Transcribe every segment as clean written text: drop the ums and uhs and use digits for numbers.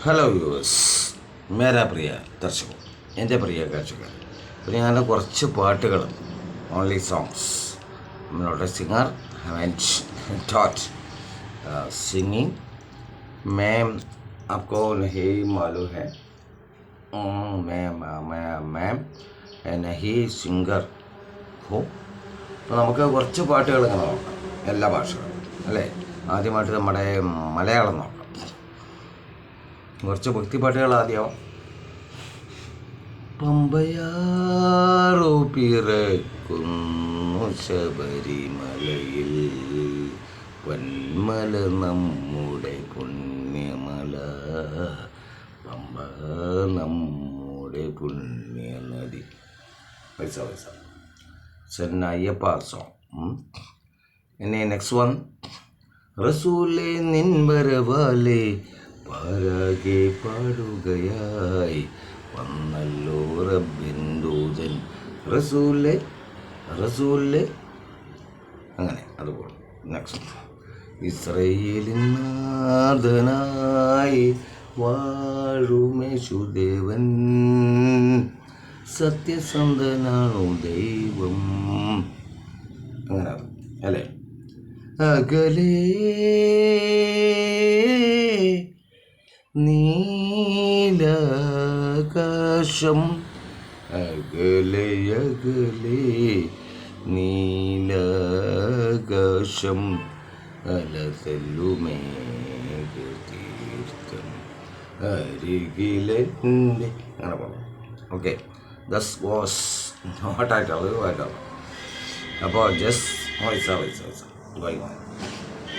Hello viewers, മേരാ പ്രിയ ദർശകർ, എൻ്റെ പ്രിയ കാഴ്ചക്കാർ. പിന്നെ ഞാൻ കുറച്ച് പാട്ടുകൾ, ഓൺലി സോങ്സ്. നമ്മളോട് singer haven't taught singing. Ma'am आपको नहीं मालूम है, मैम नहीं സിംഗർ ഹോ. അപ്പോൾ നമുക്ക് കുറച്ച് പാട്ടുകൾ ഇങ്ങനെ നോക്കാം, എല്ലാ ഭാഷകളും അല്ലേ. ആദ്യമായിട്ട് നമ്മുടെ മലയാളം നോക്കാം. കുറച്ച് ഭക്തിപ്പാട്ടുകൾ ആദ്യം. പമ്പയാറോ പിറക്കുന്നു ശബരിമലയിൽ, പൊന്മല നമ്മുടെ പുണ്യമല, പമ്പ നമ്മുടെ പുണ്യനദി. പൈസ അയ്യപ്പ സോങ്. ഇനി നെക്സ്റ്റ് വൺ. റസൂലേ നിൻ വരവാലേ പാരാകെ പാടുകയായി വന്നല്ലോ റബ്ബിൻ ദൂതൻ. റസൂലേ റസൂലേ, അങ്ങനെ അതുപോലെ. നെക്സ്റ്റ്. ഇസ്രയേലിൻ നാഥനായി വാഴുമേശുദേവൻ, സത്യസന്ധനാണു ദൈവം. അങ്ങനെ അല്ലേ. അകലേ നീലാകാശം, അകലെ അകലെ നീലാകാശം, അലതല്ലുമേഘതീർത്ഥം അരികിലെൻ്റെ. അങ്ങനെ പോകണം. ഓക്കെ, ദസ് വാസ് നോട്ടായിട്ടുള്ളത് വായിക്കാം. അപ്പോൾ ജസ്റ്റ് വൈസ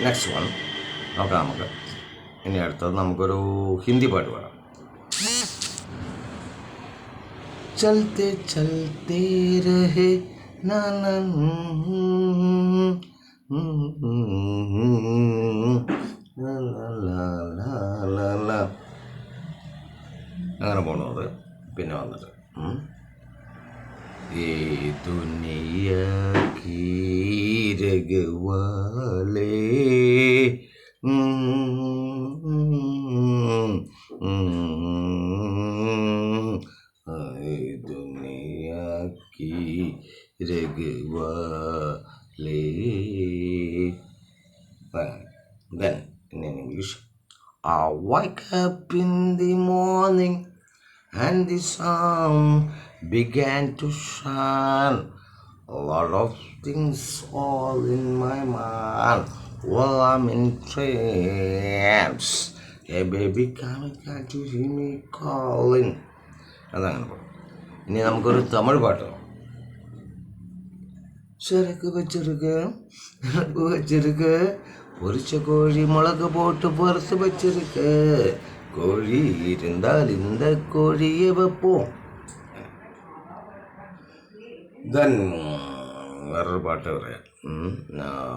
നെക്സ്റ്റ് വൺ നോക്കാം നമുക്ക്. ഇനി അടുത്തത് നമുക്കൊരു ഹിന്ദി പാട്ട് പാടാം. ചൽത്തെ ചൽത്തെ രഹേ അങ്ങനെ പോണത്. പിന്നെ വന്നിട്ട് ये दुनिया की रगवाले, दुनिया की रगवाले. Then in English, I wake up in the morning and the sun began to shine. A lot of things all in my mind while I'm in trance. Hey baby, can't you hear me calling? അതങ്ങനെ പോകും. ഇനി നമുക്കൊരു തമിഴ് പാട്ട്. ചെറുക്ക് വെച്ചിருக்கு പൊരിച്ച കോഴി മുളക് pot പുറത്ത് വെച്ചിருக்கு, കോഴി ഇരുന്നാൽ இந்த കോഴിയെ വെപ്പோம். ദെൻ വേറൊരു പാട്ട് പറയാം.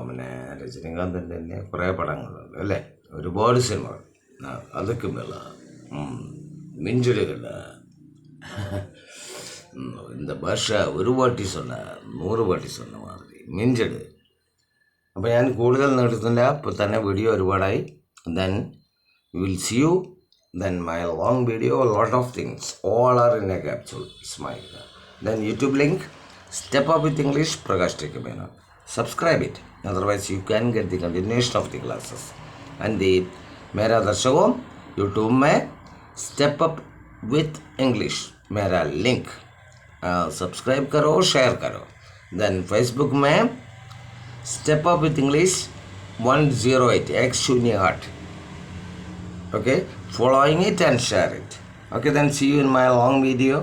പിന്നെ രജനീകാന്തിൻ്റെ തന്നെ കുറേ പടങ്ങളുണ്ട് അല്ലേ, ഒരുപാട് സിനിമകൾ. അതൊക്കെ മേള മിഞ്ചലുകൾ. இந்த ഭാഷ ഒരു വാട്ടി சொன்ன 100 വാട്ടി சொன்ன മാതിരി മിഞ്ചട്. അപ്പോൾ ഞാൻ കൂടുതൽ നിർത്തുന്നില്ല, ഇപ്പോൾ തന്നെ വീഡിയോ ഒരുപാടായി. Then you will see you then my long video, a lot of things, all are in a capsule. Smile. Then YouTube link, Step Up with English, Prakash Tekemena. Subscribe it, otherwise you can get the continuation of the classes. And the Mera Darshako YouTube में Step Up with English मेरा link subscribe करो, share करो. Then Facebook में Step Up with English 108 X08. Okay, following it and share it. Okay, then see you in my long video.